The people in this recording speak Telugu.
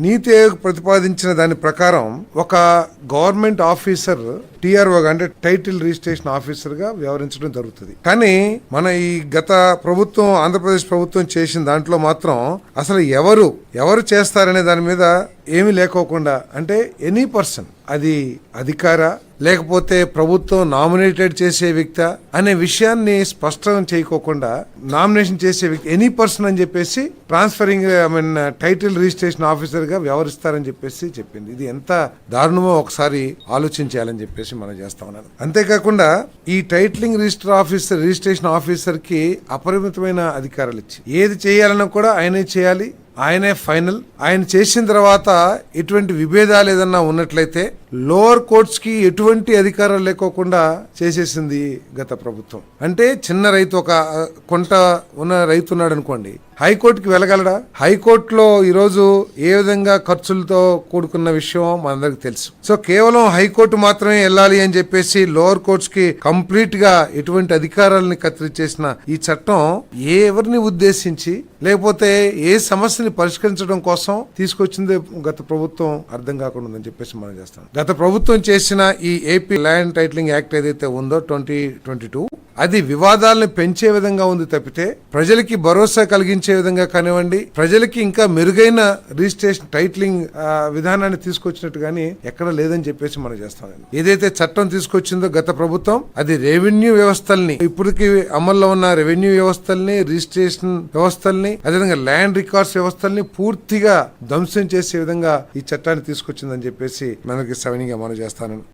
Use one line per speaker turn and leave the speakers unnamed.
నీతి ఆయోగ్ ప్రతిపాదించిన దాని ప్రకారం ఒక గవర్నమెంట్ ఆఫీసర్ టీఆర్ఓ అంటే టైటిల్ రిజిస్ట్రేషన్ ఆఫీసర్ గా వ్యవహరించడం జరుగుతుంది. కానీ మన ఈ గత ప్రభుత్వం ఆంధ్రప్రదేశ్ ప్రభుత్వం చేసిన దాంట్లో మాత్రం అసలు ఎవరు చేస్తారనే దాని మీద ఏమీ లేకోకుండా, అంటే ఎనీ పర్సన్, అది అధికార లేకపోతే ప్రభుత్వం నామినేటెడ్ చేసే వ్యక్తి అనే విషయాన్ని స్పష్టం చేయకోకుండా నామినేషన్ చేసే వ్యక్తి ఎనీ పర్సన్ అని చెప్పేసి ట్రాన్స్ఫరింగ్ టైటిల్ రిజిస్ట్రేషన్ ఆఫీసర్ గా వ్యవహరిస్తారని చెప్పేసి చెప్పింది. ఇది ఎంత దారుణమో ఒకసారి ఆలోచించాలని చెప్పేసి మనం చేస్తా ఉన్నాను. అంతేకాకుండా ఈ టైటిలింగ్ రిజిస్ట్రేషన్ ఆఫీసర్ కి అపరిమితమైన అధికారాలు ఇచ్చి ఏది చేయాలన్నా కూడా ఆయనే చేయాలి, ఆయనే ఫైనల్. ఆయన చేసిన తర్వాత ఎటువంటి విభేదాలు ఏదన్నా ఉన్నట్లయితే లోవర్ కోర్ట్స్ కి ఎటువంటి అధికారాలు లేకోకుండా చేసేసింది గత ప్రభుత్వం. అంటే చిన్న రైతు, ఒక కొంట ఉన్న రైతు ఉన్నాడు అనుకోండి, హైకోర్టుకి వెళ్ళగలడా? హైకోర్టులో ఈరోజు ఏ విధంగా ఖర్చులతో కూడుకున్న విషయం మనందరికి తెలుసు. సో కేవలం హైకోర్టు మాత్రమే వెళ్ళాలి అని చెప్పేసి లోవర్ కోర్ట్స్ కి కంప్లీట్ గా ఎటువంటి అధికారాలని కత్తిరించేసిన ఈ చట్టం ఎవరిని ఉద్దేశించి లేకపోతే ఏ సమస్యని పరిష్కరించడం కోసం తీసుకొచ్చింది గత ప్రభుత్వం అర్థం కాకుండా ఉందని చెప్పేసి మనం చేస్తాం. గత ప్రభుత్వం చేసిన ఈ ఏపీ ల్యాండ్ టైటిలింగ్ యాక్ట్ ఏదైతే ఉందో 2022, అది వివాదాలను పెంచే విధంగా ఉంది తప్పితే ప్రజలకి భరోసా కలిగించే విధంగా కానివ్వండి, ప్రజలకి ఇంకా మెరుగైన రిజిస్ట్రేషన్ టైటిలింగ్ విధానాన్ని తీసుకొచ్చినట్టు గానీ ఎక్కడ లేదని చెప్పేసి మనం చేస్తాం. ఏదైతే చట్టం తీసుకొచ్చిందో గత ప్రభుత్వం, అది రెవెన్యూ వ్యవస్థల్ని, ఇప్పటికి అమల్లో ఉన్న రెవెన్యూ వ్యవస్థల్ని, రిజిస్ట్రేషన్ వ్యవస్థల్ని, అదేవిధంగా ల్యాండ్ రికార్డ్స్ వ్యవస్థల్ని పూర్తిగా ధ్వంసం చేసే విధంగా ఈ చట్టాన్ని తీసుకొచ్చిందని చెప్పేసి మనకి సవినీగా మనం చేస్తాను.